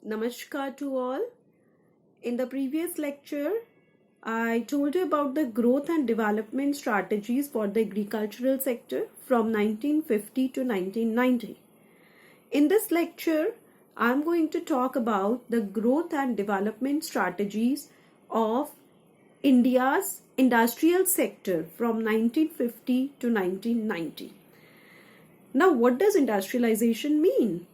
Namaskar to all. In the previous lecture, I told you about the growth and development strategies for the agricultural sector from 1950 to 1990. In this lecture, I'm going to talk about the growth and development strategies of India's industrial sector from 1950 to 1990. Now, what does industrialization mean?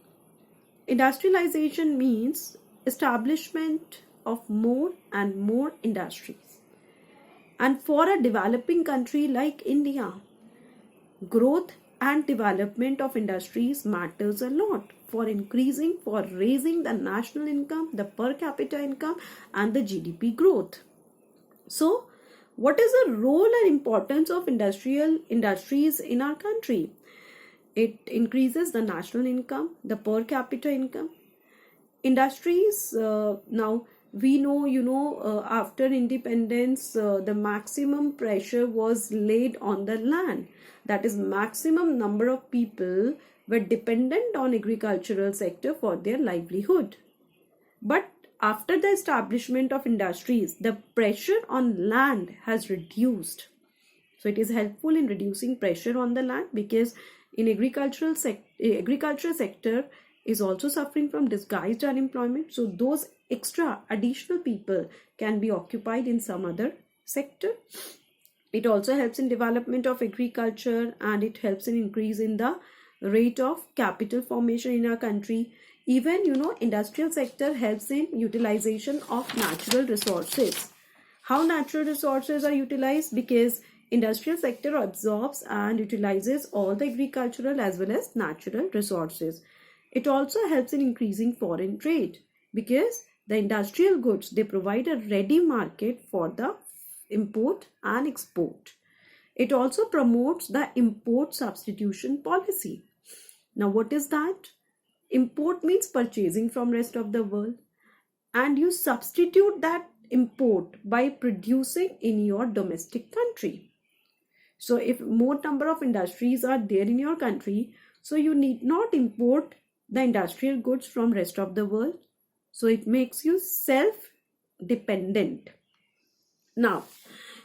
Industrialization means establishment of more and more industries. And for a developing country like India, growth and development of industries matters a lot for raising the national income, the per capita income, and the GDP growth. So, what is the role and importance of industries in our country? It increases the national income, the per capita income. Industries, now we know, after independence, the maximum pressure was laid on the land. That is, maximum number of people were dependent on agricultural sector for their livelihood. But after the establishment of industries, the pressure on land has reduced. So it is helpful in reducing pressure on the land, because in agricultural sector is also suffering from disguised unemployment. So those additional people can be occupied in some other sector. It also helps in development of agriculture, and it helps in increase in the rate of capital formation in our country. Even, industrial sector helps in utilization of natural resources. How natural resources are utilized? Because industrial sector absorbs and utilizes all the agricultural as well as natural resources. It also helps in increasing foreign trade, because the industrial goods, they provide a ready market for the import and export. It also promotes the import substitution policy. Now, what is that? Import means purchasing from rest of the world, and you substitute that import by producing in your domestic country. So if more number of industries are there in your country, so you need not import the industrial goods from rest of the world. So it makes you self-dependent. Now,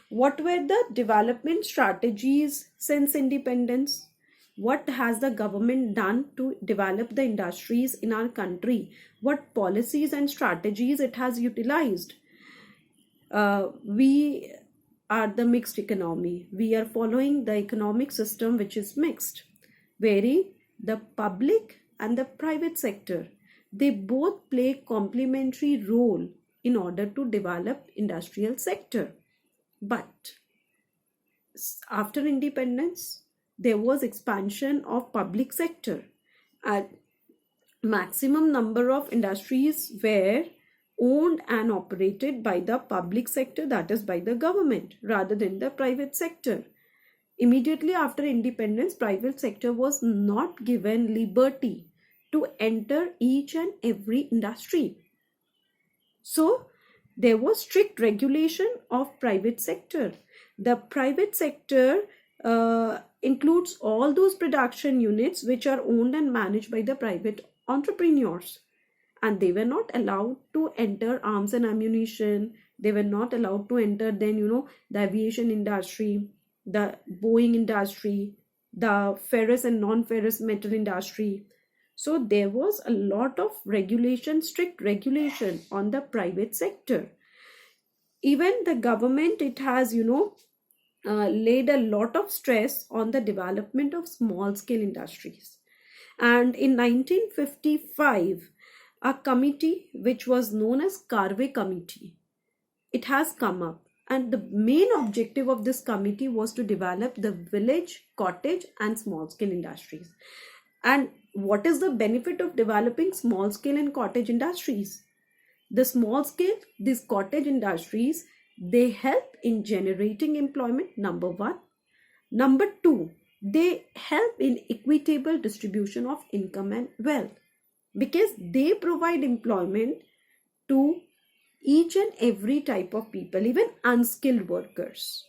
what were the development strategies since independence? What has the government done to develop the industries in our country? What policies and strategies it has utilized? We are the mixed economy. We are following the economic system which is mixed, wherein the public and the private sector, they both play complementary role in order to develop industrial sector. But after independence, there was expansion of public sector, and maximum number of industries were owned and operated by the public sector, that is by the government, rather than the private sector. Immediately after independence, private sector was not given liberty to enter each and every industry. So there was strict regulation of private sector. The private sector includes all those production units which are owned and managed by the private entrepreneurs. And they were not allowed to enter arms and ammunition. They were not allowed to enter then, the aviation industry, the Boeing industry, the ferrous and non-ferrous metal industry. So there was a lot of regulation, strict regulation on the private sector. Even the government, it has, laid a lot of stress on the development of small scale industries. And in 1955, a committee which was known as Karve Committee, it has come up, and the main objective of this committee was to develop the village, cottage and small scale industries. And what is the benefit of developing small scale and cottage industries? The small scale, these cottage industries, they help in generating employment, number one. Number two, they help in equitable distribution of income and wealth, because they provide employment to each and every type of people, even unskilled workers,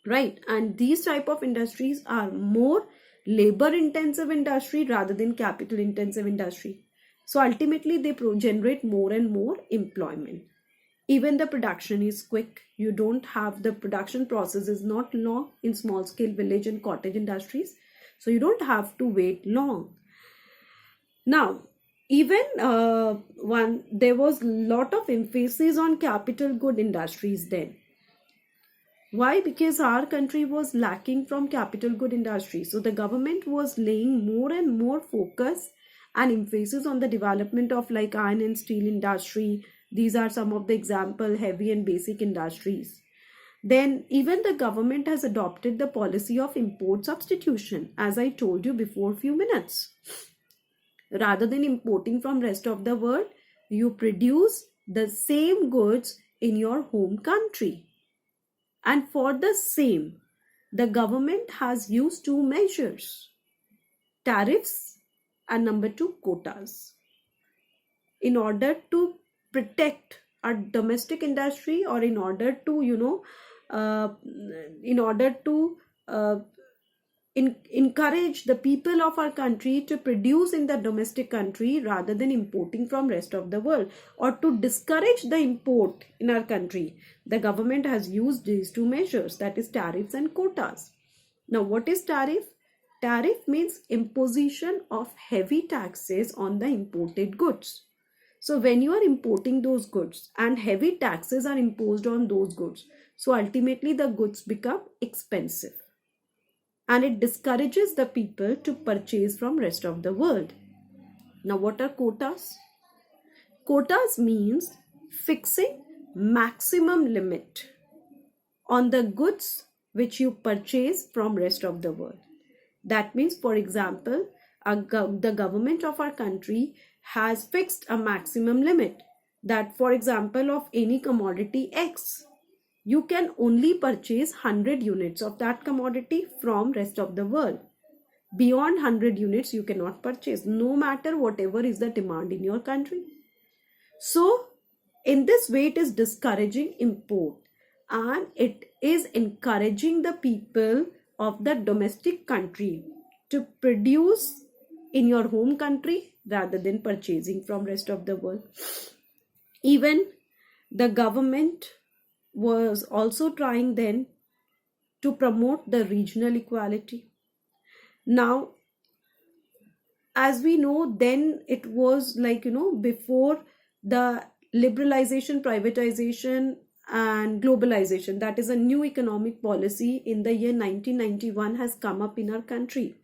right? And these type of industries are more labor intensive industry rather than capital intensive industry. So ultimately they generate more and more employment. Even the production is quick. You don't have, the production process is not long in small scale village and cottage industries, so you don't have to wait long. Now, even there was lot of emphasis on capital good industries then. Why? Because our country was lacking from capital good industry. So the government was laying more and more focus and emphasis on the development of like iron and steel industry. These are some of the example, heavy and basic industries. Then even the government has adopted the policy of import substitution, as I told you before few minutes. Rather than importing from rest of the world, you produce the same goods in your home country. And for the same, the government has used two measures: tariffs and number two, quotas, in order to protect our domestic industry, or in order to encourage the people of our country to produce in the domestic country rather than importing from rest of the world, or to discourage the import in our country. The government has used these two measures, that is tariffs and quotas. Now what is tariff? Tariff means imposition of heavy taxes on the imported goods. So when you are importing those goods and heavy taxes are imposed on those goods, so ultimately the goods become expensive, and it discourages the people to purchase from rest of the world. Now what are quotas? Quotas means fixing maximum limit on the goods which you purchase from rest of the world. That means, for example, the government of our country has fixed a maximum limit that, for example, of any commodity X, you can only purchase 100 units of that commodity from rest of the world. Beyond 100 units you cannot purchase, no matter whatever is the demand in your country. So in this way it is discouraging import, and it is encouraging the people of the domestic country to produce in your home country rather than purchasing from rest of the world. Even the government was also trying then to promote the regional equality. Now, as we know, then it was like, before the liberalization, privatization and globalization, that is a new economic policy in the year 1991 has come up in our country.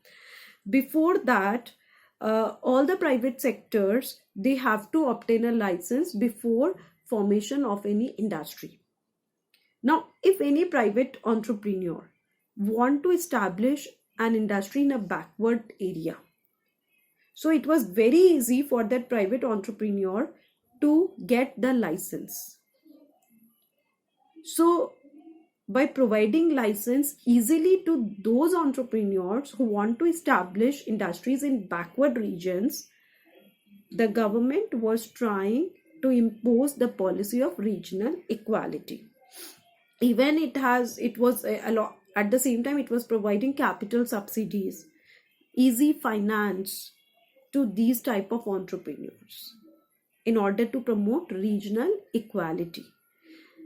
Before that, all the private sectors, they have to obtain a license before formation of any industry. Now, if any private entrepreneur want to establish an industry in a backward area, so it was very easy for that private entrepreneur to get the license. So by providing license easily to those entrepreneurs who want to establish industries in backward regions, the government was trying to impose the policy of regional equality. Even it was a lot, at the same time it was providing capital subsidies, easy finance to these type of entrepreneurs in order to promote regional equality.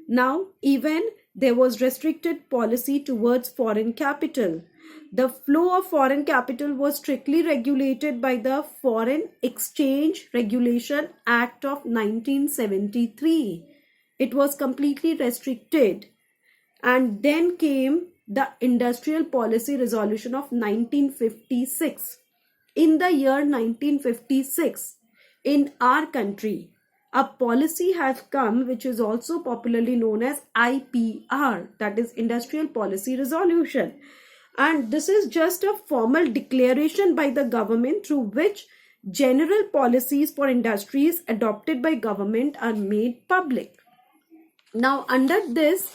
Now, even there was restricted policy towards foreign capital. The flow of foreign capital was strictly regulated by the Foreign Exchange Regulation Act of 1973. It was completely restricted. And then came the Industrial Policy Resolution of 1956. In the year 1956, in our country, a policy has come which is also popularly known as IPR, that is Industrial Policy Resolution. And this is just a formal declaration by the government through which general policies for industries adopted by government are made public. Now, under this,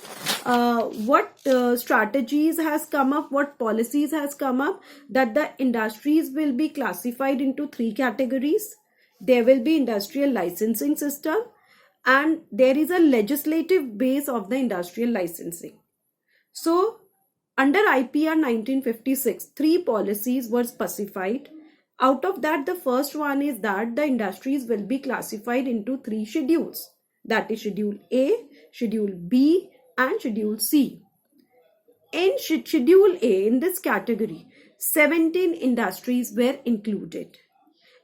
what strategies has come up, what policies has come up, that the industries will be classified into three categories. There will be industrial licensing system, and there is a legislative base of the industrial licensing. So, under IPR 1956, three policies were specified, Out of that, the first one is that the industries will be classified into 3 schedules. That is Schedule A, Schedule B, and Schedule C. In Schedule A, in this category, 17 industries were included,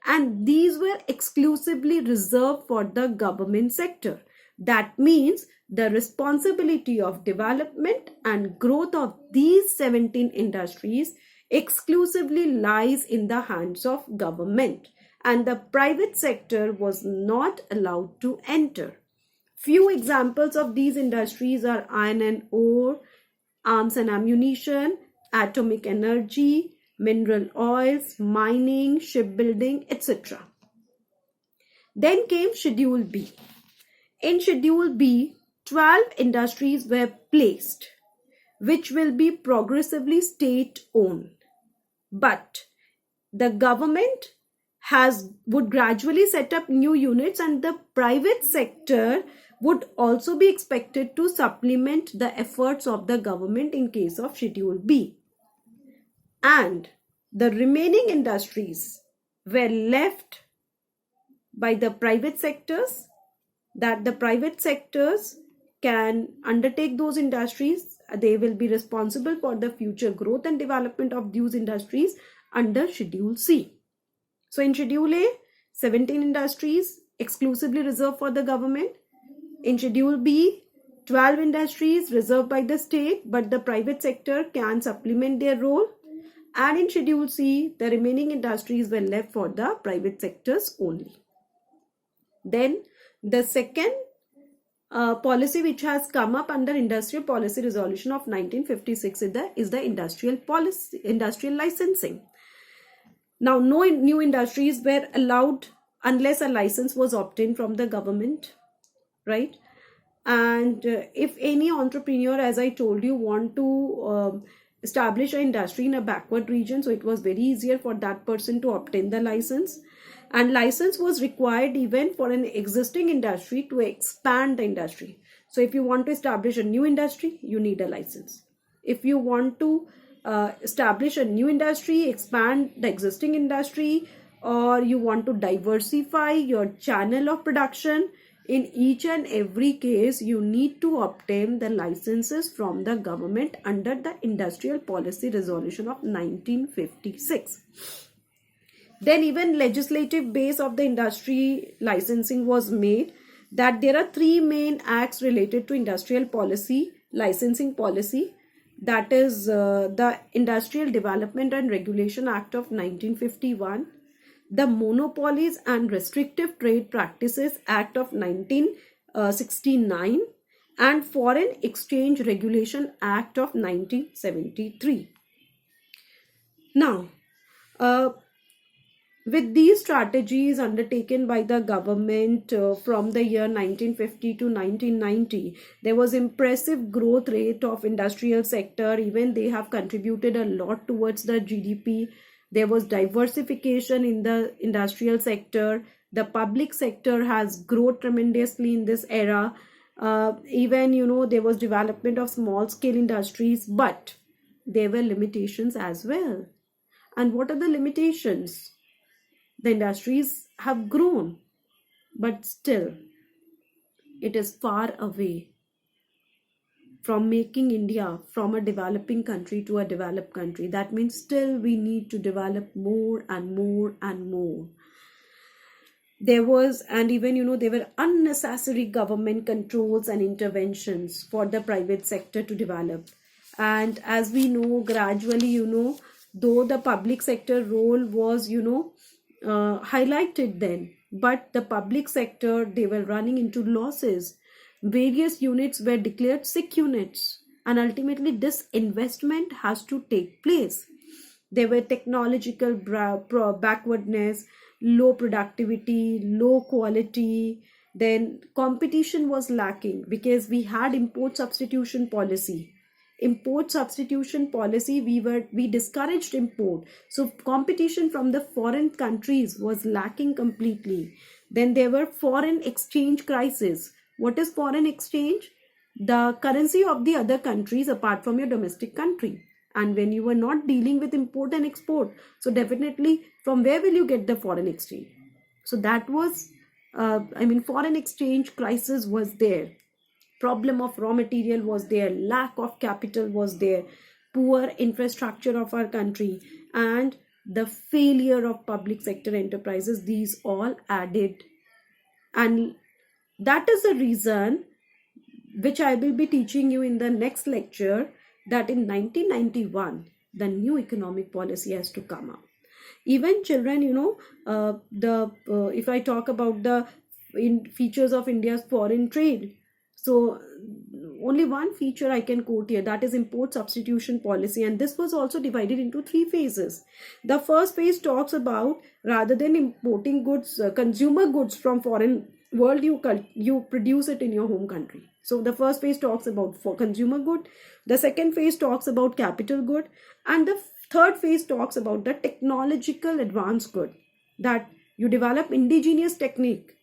and these were exclusively reserved for the government sector. That means the responsibility of development and growth of these 17 industries exclusively lies in the hands of government, and the private sector was not allowed to enter. Few examples of these industries are iron and ore, arms and ammunition, atomic energy, mineral oils, mining, shipbuilding, etc. Then came Schedule B. In Schedule B, 12 industries were placed, which will be progressively state-owned. But the government would gradually set up new units, and the private sector would also be expected to supplement the efforts of the government in case of Schedule B. And the remaining industries were left by the private sectors, that the private sectors can undertake those industries. They will be responsible for the future growth and development of those industries under Schedule C. So in Schedule A, 17 industries exclusively reserved for the government. In Schedule B, 12 industries reserved by the state, but the private sector can supplement their role. And in Schedule C, the remaining industries were left for the private sectors only. Then the second policy which has come up under Industrial Policy Resolution of 1956 is the industrial licensing. Now, no new industries were allowed unless a license was obtained from the government, right? And if any entrepreneur, as I told you, want to establish an industry in a backward region, so it was very easier for that person to obtain the license. And license was required even for an existing industry to expand the industry. So if you want to establish a new industry, you need a license. If you want to establish a new industry, expand the existing industry, or you want to diversify your channel of production, in each and every case, you need to obtain the licenses from the government under the Industrial Policy Resolution of 1956. Then even legislative base of the industry licensing was made, that there are 3 main acts related to industrial policy, licensing policy. That is the Industrial Development and Regulation Act of 1951, the Monopolies and Restrictive Trade Practices Act of 1969, and Foreign Exchange Regulation Act of 1973. Now, with these strategies undertaken by the government from the year 1950 to 1990, there was impressive growth rate of industrial sector. Even they have contributed a lot towards the GDP. There was diversification in the industrial sector. The public sector has grown tremendously in this era. Even, there was development of small scale industries, but there were limitations as well. And what are the limitations? The industries have grown, but still it is far away from making India from a developing country to a developed country. That means still we need to develop more and more and more. There was, and even, there were unnecessary government controls and interventions for the private sector to develop. And as we know, gradually, though the public sector role was, highlighted then, but the public sector, they were running into losses. Various units were declared sick units, and ultimately this investment has to take place. There were technological backwardness, low productivity, low quality. Then competition was lacking because we had import substitution policy. We discouraged import. So competition from the foreign countries was lacking completely. Then there were foreign exchange crisis. What is foreign exchange? The currency of the other countries apart from your domestic country. And when you were not dealing with import and export, so definitely from where will you get the foreign exchange? So that was, foreign exchange crisis was there. Problem of raw material was there, lack of capital was there, poor infrastructure of our country, and the failure of public sector enterprises. These all added, and that is the reason which I will be teaching you in the next lecture, that in 1991 the new economic policy has to come up. Even children, if I talk about the features of India's foreign trade, so only one feature I can quote here, that is import substitution policy, and this was also divided into 3 phases. The first phase talks about, rather than importing goods, consumer goods from foreign world, you produce it in your home country. So the first phase talks about for consumer good, the second phase talks about capital good, and the third phase talks about the technological advanced good, that you develop indigenous technique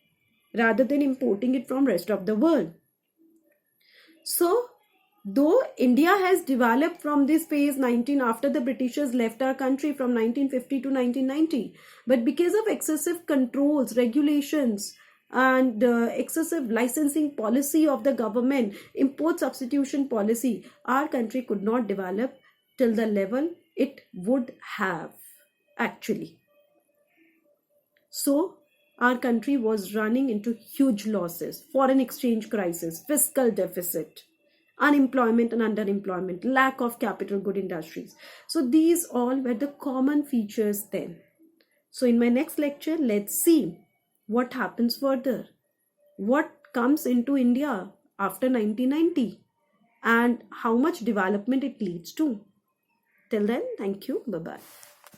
rather than importing it from rest of the world. So though India has developed from this phase 19 after the Britishers left our country from 1950 to 1990, but because of excessive controls, regulations, and excessive licensing policy of the government, import substitution policy, our country could not develop till the level it would have actually. So our country was running into huge losses, foreign exchange crisis, fiscal deficit, unemployment and underemployment, lack of capital good industries. So these all were the common features then. So in my next lecture, let's see what happens further, what comes into India after 1990, and how much development it leads to. Till then, thank you. Bye-bye.